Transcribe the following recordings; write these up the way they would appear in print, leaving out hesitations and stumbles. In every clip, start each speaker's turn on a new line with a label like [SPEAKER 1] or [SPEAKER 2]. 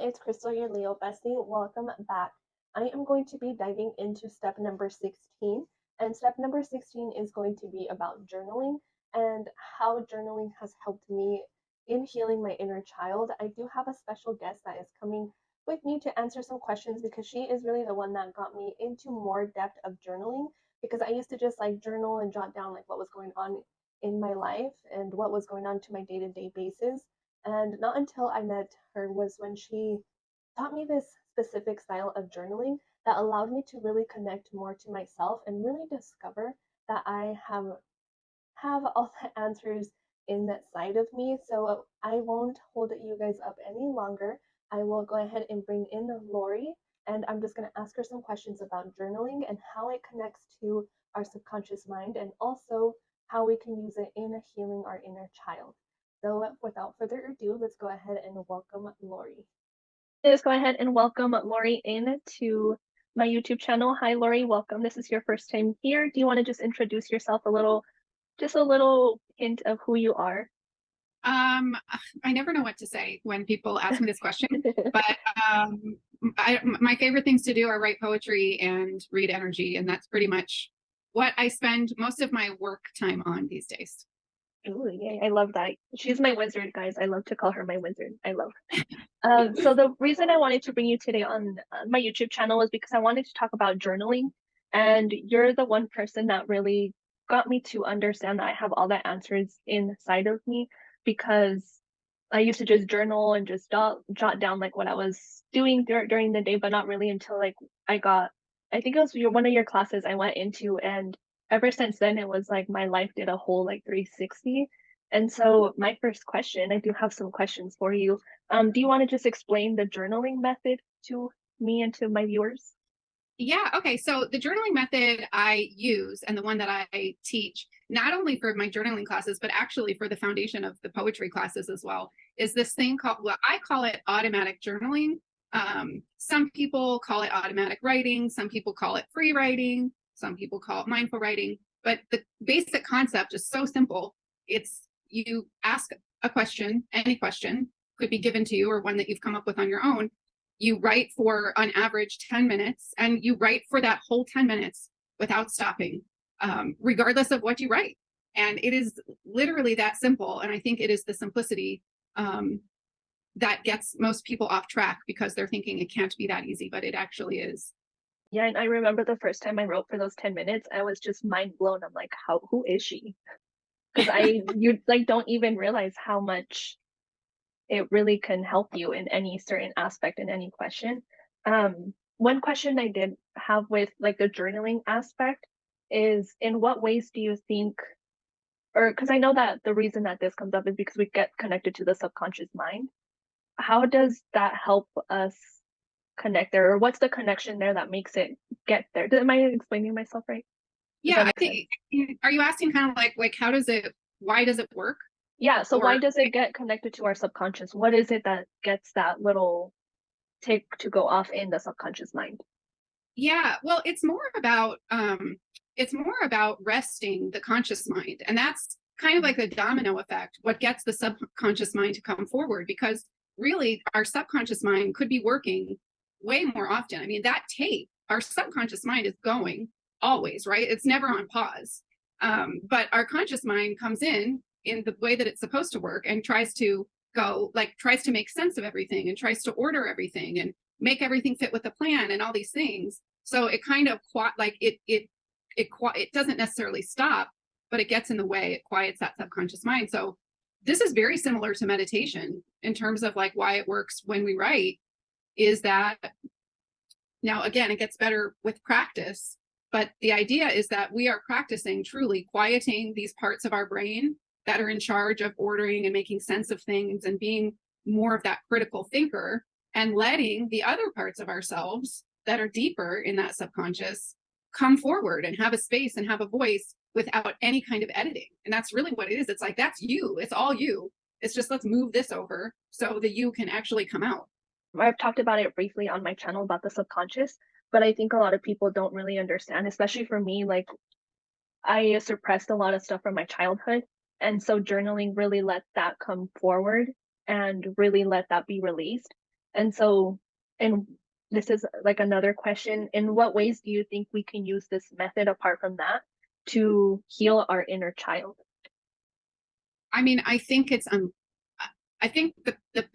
[SPEAKER 1] it's Krystal, your Leo bestie. Welcome back. I am going to be diving into step number 16, and step number 16 is going to be about journaling and how journaling has helped me in healing my inner child. I do have a special guest that is coming with me to answer some questions because she is really the one that got me into more depth of journaling because I used to just like journal and jot down like what was going on in my life and what was going on to my day-to-day basis. And not until I met her was when she taught me this specific style of journaling that allowed me to really connect more to myself and really discover that I have all the answers in that side of me. So I won't hold you guys up any longer. I will go ahead and bring in Lori, and I'm just going to ask her some questions about journaling and how it connects to our subconscious mind and also how we can use it in healing our inner child. So without further ado, let's go ahead and welcome Lori.
[SPEAKER 2] Let's go ahead and welcome Lori in to my YouTube channel. Hi, Lori. Welcome. This is your first time here. Do you want to just introduce yourself just a little hint of who you are?
[SPEAKER 3] Um, I never know what to say when people ask me this question, but my favorite things to do are write poetry and read energy, and that's pretty much what I spend most of my work time on these days.
[SPEAKER 2] Ooh, yay, I love that. She's my wizard, guys. I love to call her my wizard. I love her. So the reason I wanted to bring you today on my YouTube channel was because I wanted to talk about journaling, and you're the one person that really got me to understand that I have all the answers inside of me because I used to just journal and just jot down like what I was doing during the day, but not really until like I think it was one of your classes I went into, and ever since then it was like my life did a whole like 360. And so my first question, I do have some questions for you. Do you want to just explain the journaling method to me and to my viewers?
[SPEAKER 3] Yeah, okay. So the journaling method I use and the one that I teach, not only for my journaling classes, but actually for the foundation of the poetry classes as well, is this thing called, well, I call it automatic journaling. Some people call it automatic writing, some people call it free writing, some people call it mindful writing. But the basic concept is so simple. It's you ask a question, any question could be given to you or one that you've come up with on your own. You write for on average 10 minutes and you write for that whole 10 minutes without stopping, regardless of what you write. And it is literally that simple. And I think it is the simplicity that gets most people off track because they're thinking it can't be that easy, but it actually is.
[SPEAKER 2] Yeah, and I remember the first time I wrote for those 10 minutes, I was just mind blown. I'm like, who is she? Because you like don't even realize how much it really can help you in any certain aspect in any question. One question I did have with like the journaling aspect is in what ways do you think, or because I know that the reason that this comes up is because we get connected to the subconscious mind. How does that help us connect there, or what's the connection there that makes it get there? Am I explaining myself right? Does
[SPEAKER 3] Yeah,
[SPEAKER 2] that
[SPEAKER 3] I
[SPEAKER 2] make sense?
[SPEAKER 3] think, are you asking kind of like how does it, why does it work?
[SPEAKER 2] Yeah, so
[SPEAKER 3] Or
[SPEAKER 2] why does it get connected to our subconscious? What is it that gets that little tick to go off in the subconscious mind?
[SPEAKER 3] yeah, well, it's more about resting the conscious mind. And that's kind of like the domino effect, what gets the subconscious mind to come forward, because really our subconscious mind could be working way more often. I mean, that tape, our subconscious mind is going always, right? It's never on pause. But our conscious mind comes in the way that it's supposed to work and tries to tries to make sense of everything and tries to order everything and make everything fit with the plan and all these things. So it kind of it doesn't necessarily stop, but it gets in the way. It quiets that subconscious mind. So this is very similar to meditation in terms of like why it works when we write. Is that now again it gets better with practice, but the idea is that we are practicing truly quieting these parts of our brain that are in charge of ordering and making sense of things and being more of that critical thinker, and letting the other parts of ourselves that are deeper in that subconscious come forward and have a space and have a voice without any kind of editing. And that's really what it is. It's like, that's you. It's all you. It's just, let's move this over so the you can actually come out.
[SPEAKER 2] I've talked about it briefly on my channel about the subconscious, but I think a lot of people don't really understand, especially for me. Like, I suppressed a lot of stuff from my childhood. And so journaling really let that come forward and really let that be released. And so, and this is like another question, in what ways do you think we can use this method apart from that to heal our inner child?
[SPEAKER 3] I mean, I think the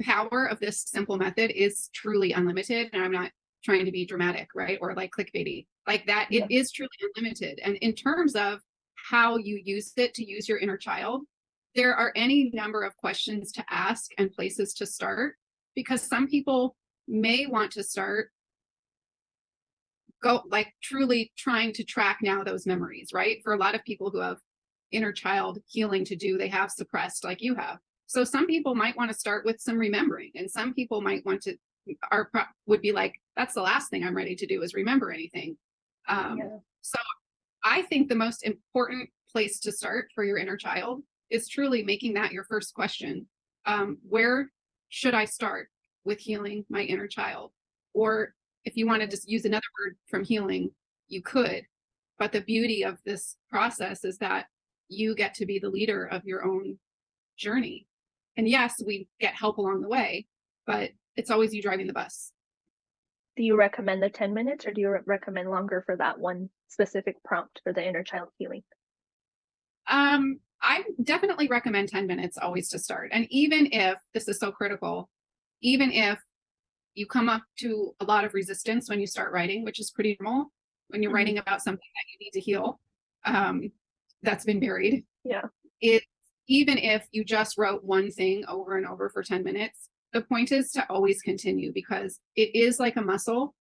[SPEAKER 3] power of this simple method is truly unlimited. And I'm not trying to be dramatic, right? Or like clickbaity, like that.
[SPEAKER 2] Yeah.
[SPEAKER 3] It is truly unlimited. And in terms of how you use it to use your inner child, there are any number of questions to ask and places to start, because some people may want to start go like truly trying to track now those memories, right? For a lot of people who have inner child healing to do, they have suppressed like you have. So some people might want to start with some remembering, and some people might want to would be like, that's the last thing I'm ready to do is remember anything. So I think the most important place to start for your inner child is truly making that your first question. Where should I start with healing my inner child? Or if you want to just use another word from healing, you could. But the beauty of this process is that you get to be the leader of your own journey. And yes, we get help along the way, but it's always you driving the bus.
[SPEAKER 2] Do you recommend the 10 minutes, or do you recommend longer for that one specific prompt for the inner child healing?
[SPEAKER 3] I definitely recommend 10 minutes always to start. And even if this is so critical, even if you come up to a lot of resistance when you start writing, which is pretty normal when you're writing about something that you need to heal, that's been buried.
[SPEAKER 2] Yeah.
[SPEAKER 3] Even if you just wrote one thing over and over for 10 minutes, the point is to always continue, because it is like a muscle.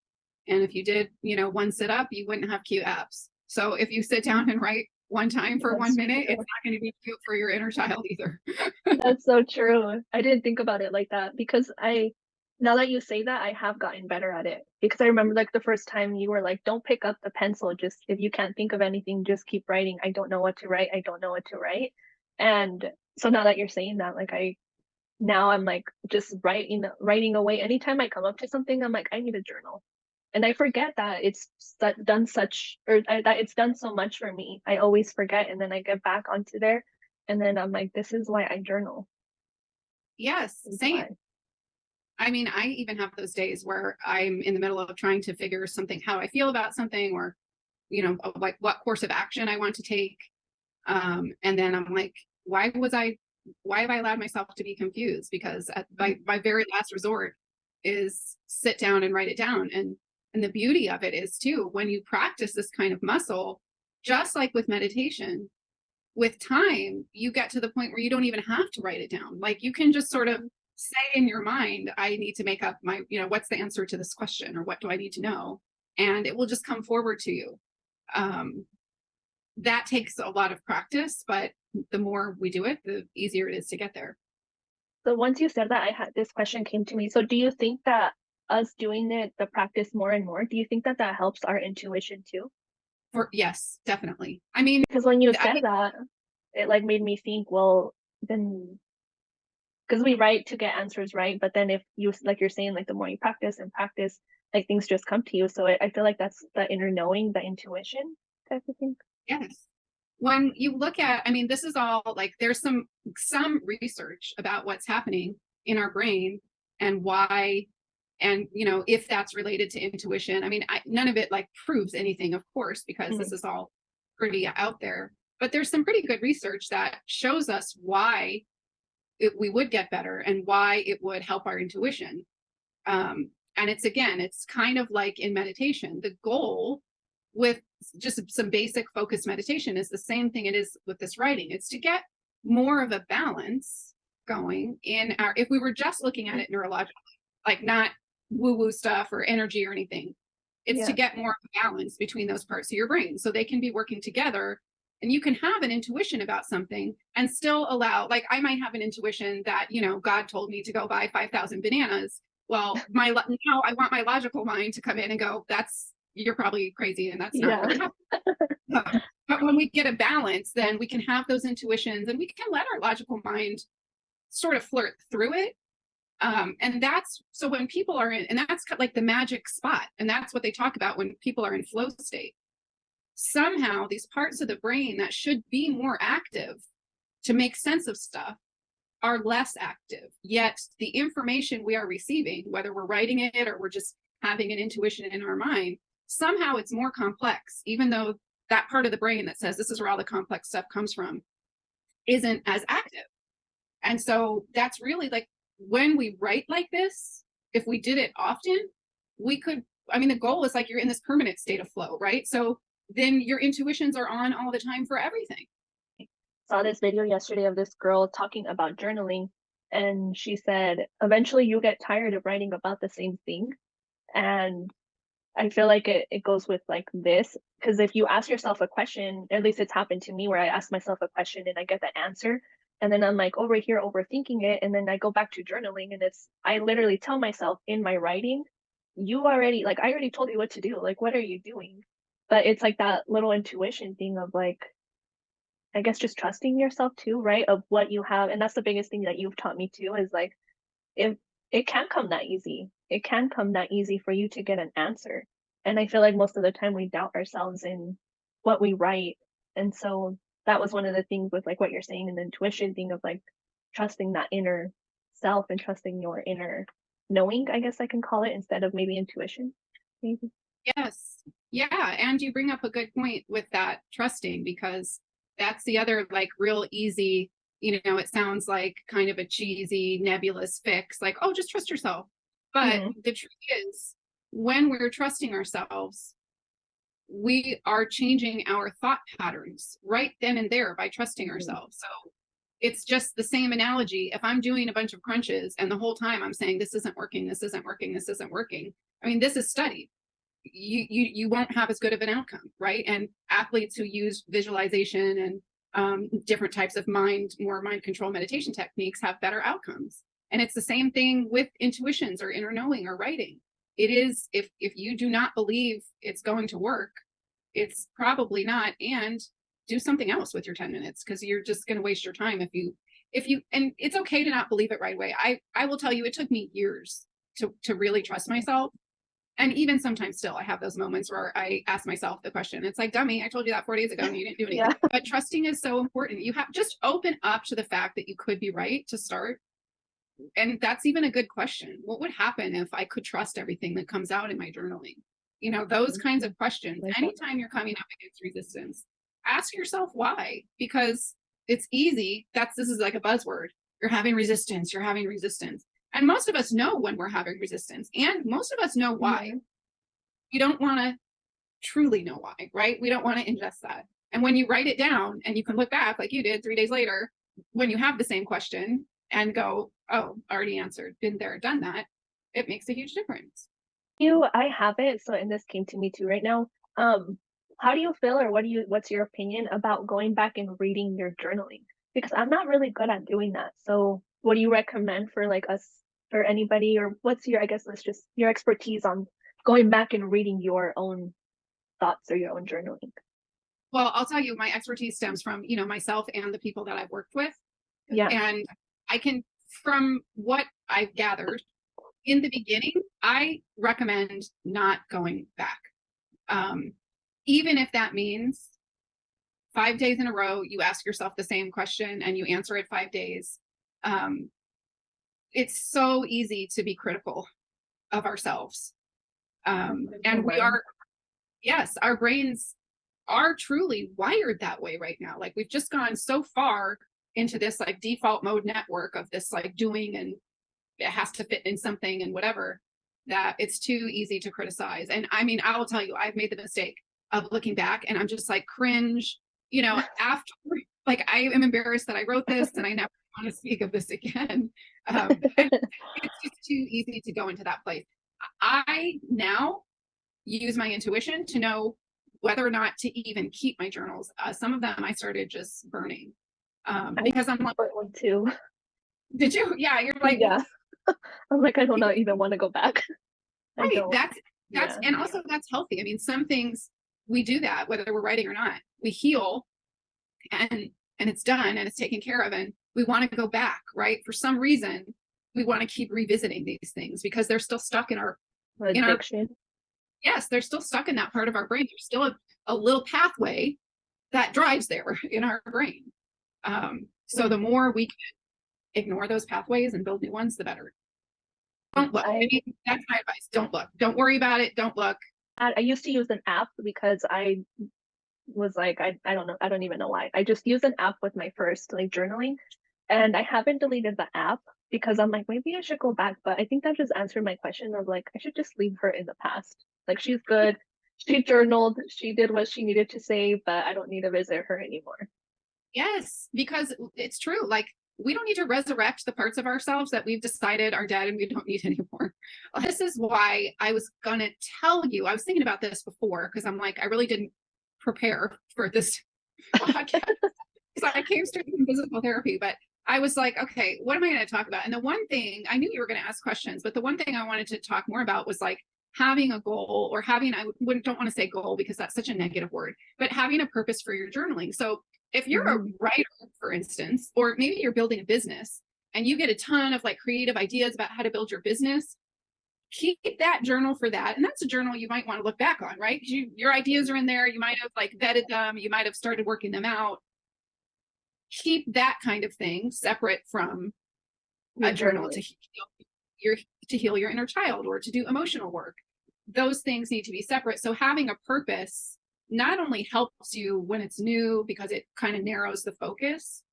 [SPEAKER 3] And if you did, one sit up, you wouldn't have cute abs. So if you sit down and write one time for 1 minute, it's not going to be cute for your inner child either.
[SPEAKER 2] That's so true. I didn't think about it like that, because now that you say that, I have gotten better at it. Because I remember like the first time you were like, don't pick up the pencil. Just if you can't think of anything, just keep writing. I don't know what to write. I don't know what to write. And so now that you're saying that, like I'm like just writing away. Anytime I come up to something, I'm like, I need a journal. And I forget that that it's done so much for me. I always forget, and then I get back onto there, and then I'm like, this is why I journal.
[SPEAKER 3] Yes, same. I mean, I even have those days where I'm in the middle of trying to figure something, how I feel about something, or, like what course of action I want to take. And then I'm like, why have I allowed myself to be confused? Because my very last resort is sit down and write it down. And the beauty of it is too, when you practice this kind of muscle, just like with meditation, with time, you get to the point where you don't even have to write it down. Like you can just sort of say in your mind, I need to make up my, what's the answer to this question, or what do I need to know? And it will just come forward to you. That takes a lot of practice, but the more we do it, the easier it is to get there.
[SPEAKER 2] So once you said that, this question came to me. So do you think that us doing the practice more and more, do you think that helps our intuition too?
[SPEAKER 3] Yes, definitely. I mean,
[SPEAKER 2] because when you said that, it like made me think, well, then, because we write to get answers, right? But then if you, like you're saying, like the more you practice and practice, like things just come to you. So I feel like that's the inner knowing, the intuition type of thing.
[SPEAKER 3] Yes. When you look at, I mean, this is all like, there's some research about what's happening in our brain and why, and if that's related to intuition. I mean, none of it like proves anything, of course, because this is all pretty out there, but there's some pretty good research that shows us why we would get better and why it would help our intuition. And it's kind of like in meditation, the goal with just some basic focused meditation is the same thing it is with this writing. It's to get more of a balance going in our, if we were just looking at it neurologically, like not woo-woo stuff or energy or anything, it's to get more of a balance between those parts of your brain so they can be working together. And you can have an intuition about something and still allow, like I might have an intuition that, God told me to go buy 5,000 bananas. Well, now I want my logical mind to come in and go, you're probably crazy and that's not really happening. But when we get a balance, then we can have those intuitions and we can let our logical mind sort of flirt through it. And that's, so when people are in, and that's like the magic spot. And that's what they talk about when people are in flow state. Somehow these parts of the brain that should be more active to make sense of stuff are less active, yet the information we are receiving, whether we're writing it or we're just having an intuition in our mind, somehow it's more complex, even though that part of the brain that says this is where all the complex stuff comes from isn't as active. And so that's really like when we write like this, if we did it often, we could, I mean, the goal is like you're in this permanent state of flow, right? So then your intuitions are on all the time for everything.
[SPEAKER 2] Saw this video yesterday of this girl talking about journaling, and she said eventually you get tired of writing about the same thing. And I feel like it goes with like this, because if you ask yourself a question, at least it's happened to me where I ask myself a question and I get the answer, and then I'm like over here overthinking it, and then I go back to journaling, and I literally tell myself in my writing, you already, like, I already told you what to do, like, what are you doing? But it's like that little intuition thing of like, I guess just trusting yourself too, right? Of what you have. And that's the biggest thing that you've taught me too, is like, if it can come that easy, it can come that easy for you to get an answer. And I feel like most of the time we doubt ourselves in what we write. And so that was one of the things with like what you're saying, and the intuition thing of like trusting that inner self and trusting your inner knowing, I guess I can call it, instead of maybe intuition. Maybe.
[SPEAKER 3] Yes. Yeah. And you bring up a good point with that trusting, because that's the other like real easy, it sounds like kind of a cheesy, nebulous fix, like, oh, just trust yourself. But the truth is, when we're trusting ourselves, we are changing our thought patterns right then and there by trusting ourselves. So it's just the same analogy. If I'm doing a bunch of crunches and the whole time I'm saying, this isn't working, this isn't working, this isn't working. I mean, this is studied. You won't have as good of an outcome, right? And athletes who use visualization and different types of more mind control meditation techniques have better outcomes. And it's the same thing with intuitions or inner knowing or writing. It is, if you do not believe it's going to work, it's probably not. And do something else with your 10 minutes, because you're just going to waste your time if you and it's okay to not believe it right away. I will tell you, it took me years to really trust myself. And even sometimes still, I have those moments where I ask myself the question. It's like, dummy, I told you that 4 days ago and you didn't do anything. Yeah. But trusting is so important. You have just open up to the fact that you could be right to start. And that's even a good question. What would happen if I could trust everything that comes out in my journaling? Those kinds of questions. Anytime you're coming up against resistance, ask yourself why, because it's easy. This is like a buzzword. You're having resistance. You're having resistance. And most of us know when we're having resistance, and most of us know why. You don't want to truly know why, right? We don't want to ingest that. And when you write it down and you can look back like you did 3 days later, when you have the same question and go, oh, already answered, been there, done that, it makes a huge difference.
[SPEAKER 2] I have it. So, and this came to me too right now. How do you feel, or what's your opinion about going back and reading your journaling? Because I'm not really good at doing that. So what do you recommend for like us or anybody, or what's your, I guess let's just, your expertise on going back and reading your own thoughts or your own journaling?
[SPEAKER 3] Well, I'll tell you, my expertise stems from, myself and the people that I've worked with.
[SPEAKER 2] Yeah.
[SPEAKER 3] And I can, from what I've gathered in the beginning, I recommend not going back. Even if that means 5 days in a row, you ask yourself the same question and you answer it 5 days. It's so easy to be critical of ourselves. And we are, yes, our brains are truly wired that way right now. Like, we've just gone so far into this like default mode network of this like doing, and it has to fit in something and whatever, that it's too easy to criticize. And I mean, I will tell you, I've made the mistake of looking back and I'm just like cringe, after, like, I am embarrassed that I wrote this and I never want to speak of this again. It's just too easy to go into that place. I now use my intuition to know whether or not to even keep my journals. Some of them I started just burning because I'm like,
[SPEAKER 2] one too.
[SPEAKER 3] Did you? Yeah, you're like,
[SPEAKER 2] yeah. I'm like, I don't know, even want to go back.
[SPEAKER 3] Right. That's yeah. And also that's healthy. I mean, some things we do that whether we're writing or not. We heal and it's done and it's taken care of, and we want to go back, right? For some reason, we want to keep revisiting these things because they're still stuck in our
[SPEAKER 2] addiction.
[SPEAKER 3] Yes, they're still stuck in that part of our brain. There's still a little pathway that drives there in our brain. So the more we can ignore those pathways and build new ones, the better. Don't look.
[SPEAKER 2] I
[SPEAKER 3] That's my advice. Don't look. Don't worry about it. Don't look.
[SPEAKER 2] I used to use an app because I was like, I don't know, I don't even know why. I just used an app with my first like journaling, and I haven't deleted the app because I'm like, maybe I should go back. But I think that just answered my question of like, I should just leave her in the past. Like, she's good. She journaled. She did what she needed to say, but I don't need to visit her anymore.
[SPEAKER 3] Yes, because it's true. Like, we don't need to resurrect the parts of ourselves that we've decided are dead and we don't need anymore. This is why I was gonna tell you. I was thinking about this before because I'm like, I really didn't prepare for this podcast because I came straight from physical therapy. But I was like, okay, what am I going to talk about? And the one thing I knew you were going to ask questions, but the one thing I wanted to talk more about was like having a goal, or having, don't want to say goal because that's such a negative word, but having a purpose for your journaling. So if you're a writer, for instance, or maybe you're building a business and you get a ton of like creative ideas about how to build your business, keep that journal for that. And that's a journal you might want to look back on, right? Your ideas are in there. You might have like vetted them. You might have started working them out. Keep that kind of thing separate from a journal to heal your inner child or to do emotional work. Those things need to be separate. So having a purpose not only helps you when it's new because it kind of narrows the focus,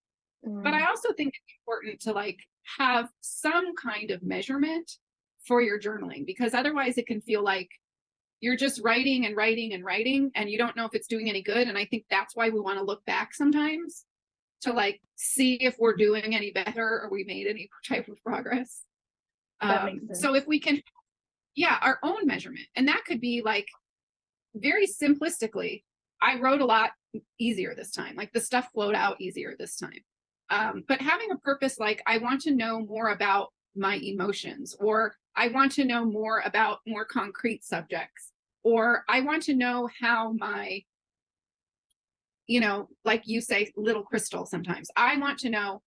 [SPEAKER 3] but I also think it's important to like have some kind of measurement for your journaling, because otherwise it can feel like you're just writing and writing and writing and you don't know if it's doing any good. And I think that's why we want to look back sometimes to like see if we're doing any better or we made any type of progress. So if we can, our own measurement, and that could be like very simplistically, I wrote a lot easier this time, like the stuff flowed out easier this time. But having a purpose, like I want to know more about my emotions, or I want to know more about more concrete subjects, or I want to know how my, like you say, little Krystal sometimes. I want to know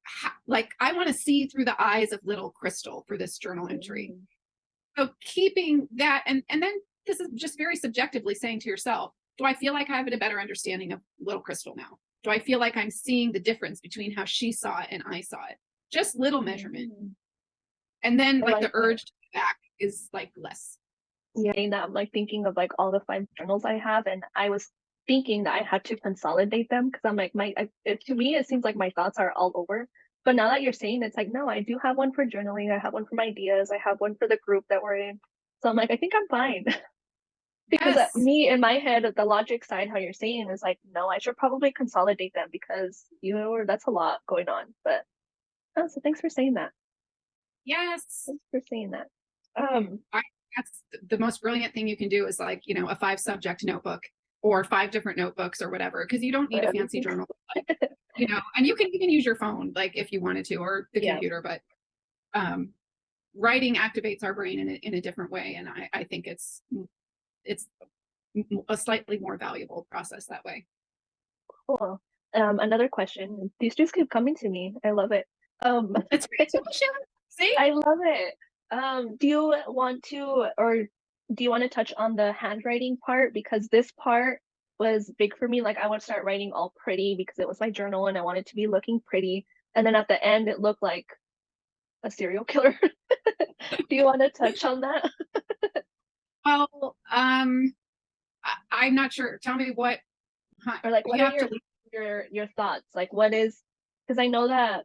[SPEAKER 3] how, like, I want to see through the eyes of little Krystal for this journal entry. So keeping that, and then this is just very subjectively saying to yourself, do I feel like I have a better understanding of little Krystal now? Do I feel like I'm seeing the difference between how she saw it and I saw it? Just little measurement. And then like the urge to go back is like less.
[SPEAKER 2] Yeah, that I'm like thinking of like all the 5 journals I have, and I was thinking that I had to consolidate them because I'm like, to me it seems like my thoughts are all over. But now that you're saying, it's like, no, I do have one for journaling, I have one for my ideas, I have one for the group that we're in. So I'm like, I think I'm fine. Because me in my head, the logic side, how you're saying is like, no, I should probably consolidate them because that's a lot going on. But so thanks for saying that.
[SPEAKER 3] Yes.
[SPEAKER 2] Thanks for saying that.
[SPEAKER 3] That's the most brilliant thing you can do is like, a 5-subject notebook or 5 different notebooks or whatever, because you don't need a fancy journal, and you can even use your phone, like if you wanted to, or the computer, but writing activates our brain in a different way. And I think it's a slightly more valuable process that way.
[SPEAKER 2] Cool. Another question. These just keep coming to me. I love it.
[SPEAKER 3] It's great. See?
[SPEAKER 2] I love it. Do you want to touch on the handwriting part? Because this part was big for me. Like, I want to start writing all pretty because it was my journal and I wanted to be looking pretty. And then at the end, it looked like a serial killer. Do you want to touch on that?
[SPEAKER 3] Well, I'm not sure. Tell me what,
[SPEAKER 2] or like, what are your thoughts? Like, what is, because I know that,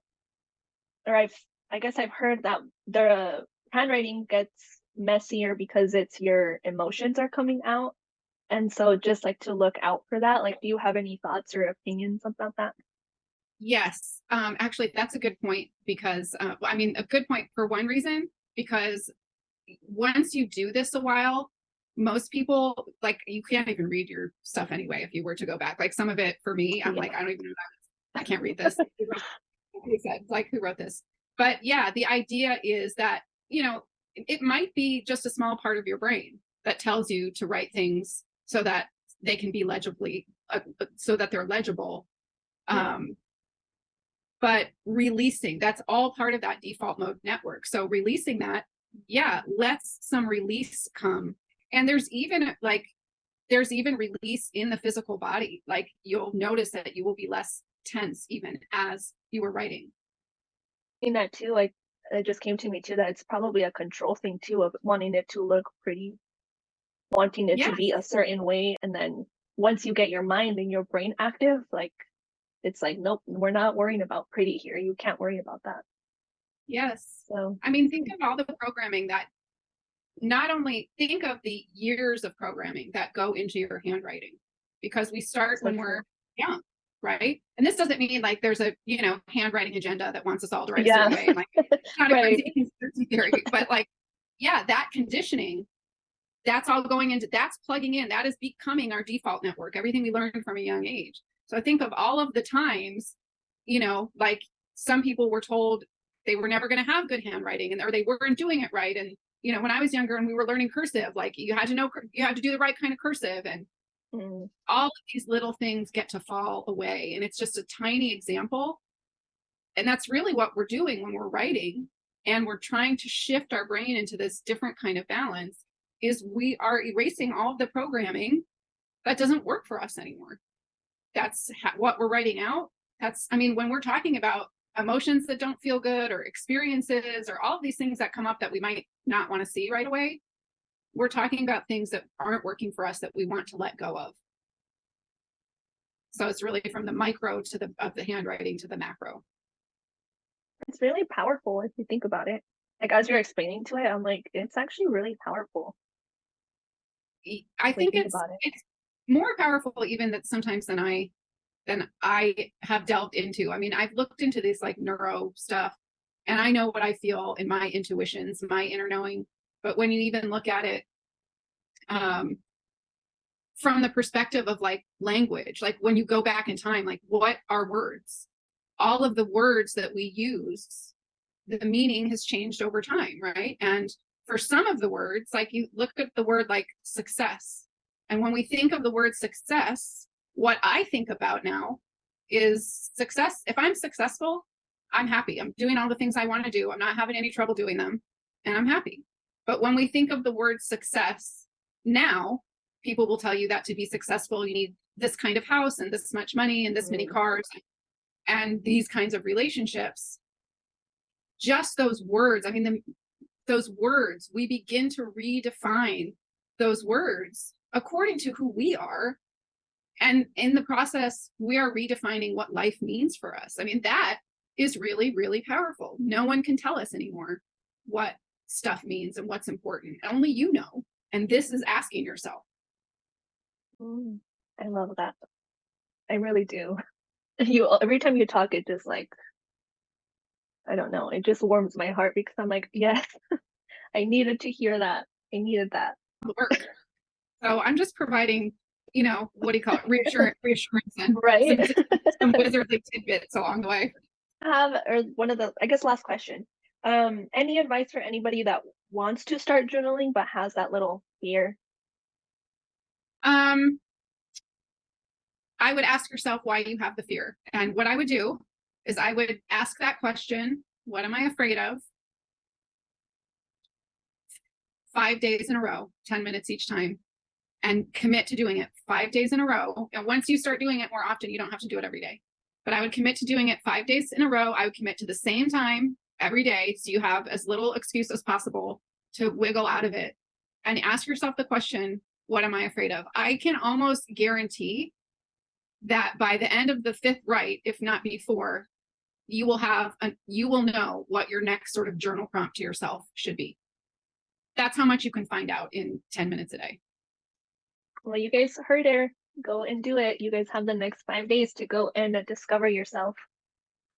[SPEAKER 2] or I guess I've heard that the handwriting gets messier because it's your emotions are coming out. And so just like to look out for that. Like, do you have any thoughts or opinions about that?
[SPEAKER 3] Yes. Actually, that's a good point because, a good point for one reason, because once you do this a while, most people, like, you can't even read your stuff anyway if you were to go back. Like, some of it for me, I'm like, I don't even know that. I can't read this. Who wrote this? But yeah, the idea is that, it might be just a small part of your brain that tells you to write things so that they can be so that they're legible. But releasing, that's all part of that default mode network. So releasing that, lets some release come. And there's even release in the physical body. Like, you'll notice that you will be less tense even as you were writing.
[SPEAKER 2] In that too, like it just came to me too that it's probably a control thing too of wanting it to look pretty, wanting it to
[SPEAKER 3] Yes,
[SPEAKER 2] be a certain way, and then once you get your mind and your brain active, like it's like nope, we're not worrying about pretty here. You can't worry about that.
[SPEAKER 3] yes.
[SPEAKER 2] So
[SPEAKER 3] I mean, think of all the programming that not only think of the years of programming that go into your handwriting, because we start
[SPEAKER 2] so
[SPEAKER 3] when
[SPEAKER 2] true.
[SPEAKER 3] we're young, right? And this doesn't mean like there's a, you know, handwriting agenda that wants us all to write a
[SPEAKER 2] Yeah.
[SPEAKER 3] certain way. And like, it's not a
[SPEAKER 2] Right.
[SPEAKER 3] crazy conspiracy theory, but like, yeah, that conditioning, that's all going into, that's plugging in, that is becoming our default network, everything we learned from a young age. So I think of all of the times, you know, like some people were told they were never going to have good handwriting and or they weren't doing it right. And, you know, when I was younger and we were learning cursive, like you had to know, you had to do the right kind of cursive, and all of these little things get to fall away. And it's just a tiny example. And that's really what we're doing when we're writing and we're trying to shift our brain into this different kind of balance, is we are erasing all of the programming that doesn't work for us anymore. That's what we're writing out. That's, I mean, when we're talking about emotions that don't feel good or experiences or all of these things that come up that we might not want to see right away, we're talking about things that aren't working for us that we want to let go of. So it's really from the micro to the handwriting to the macro.
[SPEAKER 2] It's really powerful if you think about it. Like as you're explaining to it, I'm like, it's actually really powerful.
[SPEAKER 3] I think
[SPEAKER 2] Think
[SPEAKER 3] it's
[SPEAKER 2] about it.
[SPEAKER 3] it's more powerful even that sometimes than I have delved into. I mean, I've looked into this like neuro stuff and I know what I feel in my intuitions, my inner knowing. But when you even look at it from the perspective of like language, like when you go back in time, like what are words? All of the words that we use, the meaning has changed over time, right? And for some of the words, like you look at the word like success. And when we think of the word success, what I think about now is success. If I'm successful, I'm happy. I'm doing all the things I want to do. I'm not having any trouble doing them, and I'm happy. But when we think of the word success now, people will tell you that to be successful, you need this kind of house and this much money and this many cars and these kinds of relationships. Just those words, I mean, those words, we begin to redefine those words according to who we are. And in the process, we are redefining what life means for us. I mean, that is really, really powerful. No one can tell us anymore what stuff means and what's important. Only you know. And this is asking yourself.
[SPEAKER 2] I love that. I really do. Every time you talk, it just like, I don't know, it just warms my heart because I'm like, yes, I needed to hear that. I needed that.
[SPEAKER 3] So I'm just providing, you know, what do you call it? Reassurance and
[SPEAKER 2] right.
[SPEAKER 3] some wizardly tidbits along the way.
[SPEAKER 2] Or one of the, I guess, last question. Any advice for anybody that wants to start journaling but has that little fear?
[SPEAKER 3] I would ask yourself why you have the fear. And what I would do is I would ask that question, what am I afraid of? 5 days in a row, 10 minutes each time, and commit to doing it 5 days in a row. And once you start doing it more often, you don't have to do it every day. But I would commit to doing it 5 days in a row. I would commit to the same time every day. So you have as little excuse as possible to wiggle out of it. And ask yourself the question, what am I afraid of? I can almost guarantee that by the end of the 5th write, if not before, you will know what your next sort of journal prompt to yourself should be. That's how much you can find out in 10 minutes a day.
[SPEAKER 2] Well, you guys heard her. Go and do it. You guys have the next 5 days to go and discover yourself.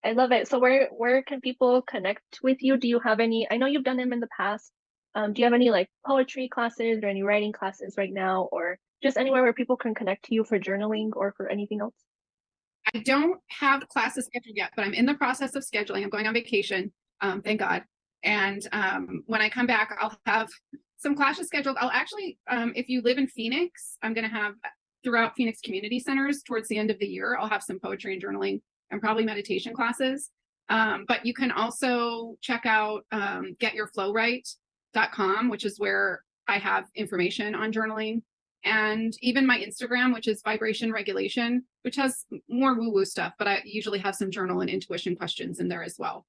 [SPEAKER 2] I love it. So where can people connect with you? Do you have any, I know you've done them in the past. Do you have any like poetry classes or any writing classes right now, or just anywhere where people can connect to you for journaling or for anything else?
[SPEAKER 3] I don't have classes scheduled yet, but I'm in the process of scheduling. I'm going on vacation, thank God. And when I come back, I'll have some classes scheduled. I'll actually, if you live in Phoenix, I'm going to have throughout Phoenix community centers towards the end of the year, I'll have some poetry and journaling and probably meditation classes. But you can also check out getyourflowright.com, which is where I have information on journaling. And even my Instagram, which is vibration regulation, which has more woo-woo stuff, but I usually have some journal and intuition questions in there as well.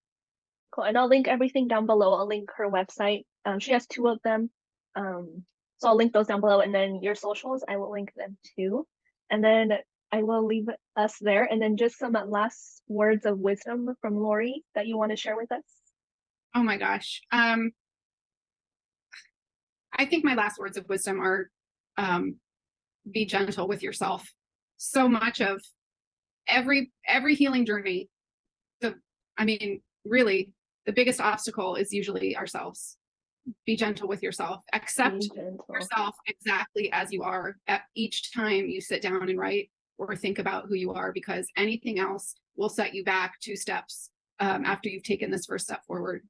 [SPEAKER 2] Cool. And I'll link everything down below. I'll link her website. She has 2 of them. So I'll link those down below, and then your socials, I will link them too. And then I will leave us there. And then just some last words of wisdom from Lori that you want to share with us.
[SPEAKER 3] Oh my gosh. I think my last words of wisdom are be gentle with yourself. So much of every healing journey, really the biggest obstacle is usually ourselves. Be gentle with yourself. Accept yourself exactly as you are at each time you sit down and write or think about who you are, because anything else will set you back 2 steps after you've taken this first step forward.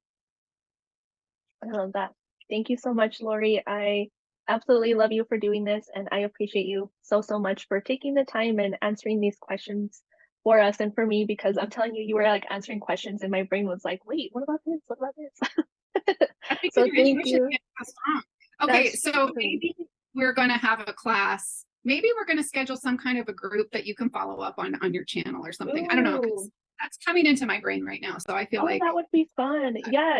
[SPEAKER 2] I love that. Thank you so much, Lori. I absolutely love you for doing this, and I appreciate you so much for taking the time and answering these questions for us and for me, because I'm telling you, you were like answering questions and my brain was like, wait, what about this? What about this?
[SPEAKER 3] I think
[SPEAKER 2] So
[SPEAKER 3] your
[SPEAKER 2] thank
[SPEAKER 3] intuition
[SPEAKER 2] you.
[SPEAKER 3] is so strong. Okay,
[SPEAKER 2] That's
[SPEAKER 3] so
[SPEAKER 2] true.
[SPEAKER 3] maybe we're going to have a class. Maybe we're going to schedule some kind of a group that you can follow up on your channel or something. I don't know, 'cause
[SPEAKER 2] Ooh.
[SPEAKER 3] that's coming into my brain right now. So I feel
[SPEAKER 2] Oh,
[SPEAKER 3] like
[SPEAKER 2] that would be fun. Yeah.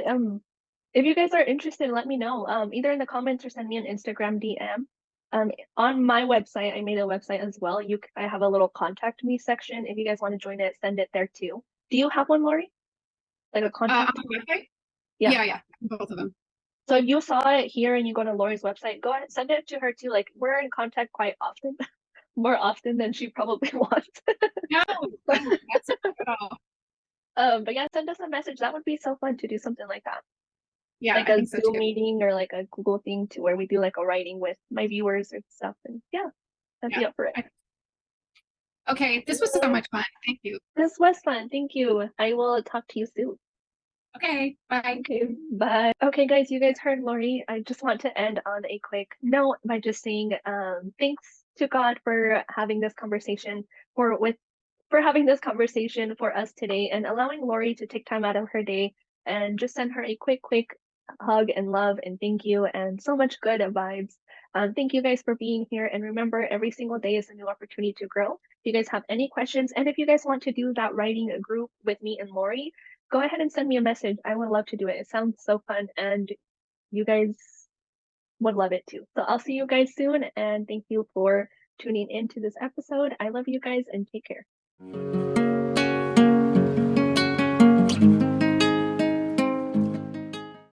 [SPEAKER 2] If you guys are interested, let me know. Either in the comments or send me an Instagram DM. On my website, I made a website as well. I have a little contact me section. If you guys want to join it, send it there too. Do you have one, Lori? Like a
[SPEAKER 3] on
[SPEAKER 2] contact?
[SPEAKER 3] the website.
[SPEAKER 2] Yeah.
[SPEAKER 3] Yeah, both of them.
[SPEAKER 2] So if you saw it here and you go to Lori's website, go ahead, send it to her too. Like, we're in contact quite often, more often than she probably wants.
[SPEAKER 3] No, that's not at all.
[SPEAKER 2] But yeah, send us a message. That would be so fun to do something like that.
[SPEAKER 3] Yeah,
[SPEAKER 2] Like
[SPEAKER 3] I
[SPEAKER 2] a
[SPEAKER 3] think so
[SPEAKER 2] Zoom
[SPEAKER 3] too.
[SPEAKER 2] meeting or like a Google thing to where we do like a writing with my viewers and stuff. And yeah, I'd be
[SPEAKER 3] Yeah.
[SPEAKER 2] up for it.
[SPEAKER 3] Okay, this was so much fun. Thank you.
[SPEAKER 2] This was fun. Thank you. I will talk to you soon.
[SPEAKER 3] Okay, bye.
[SPEAKER 2] Okay, bye. Okay, guys, you guys heard Lori. I just want to end on a quick note by just saying thanks to God for having this conversation for having this conversation for us today and allowing Lori to take time out of her day and just send her a quick hug and love and thank you and so much good vibes. Thank you guys for being here, and remember, every single day is a new opportunity to grow. If you guys have any questions, and if you guys want to do that writing group with me and Lori, go ahead and send me a message. I would love to do it. It sounds so fun, and you guys would love it too. So I'll see you guys soon, and thank you for tuning into this episode. I love you guys, and take care.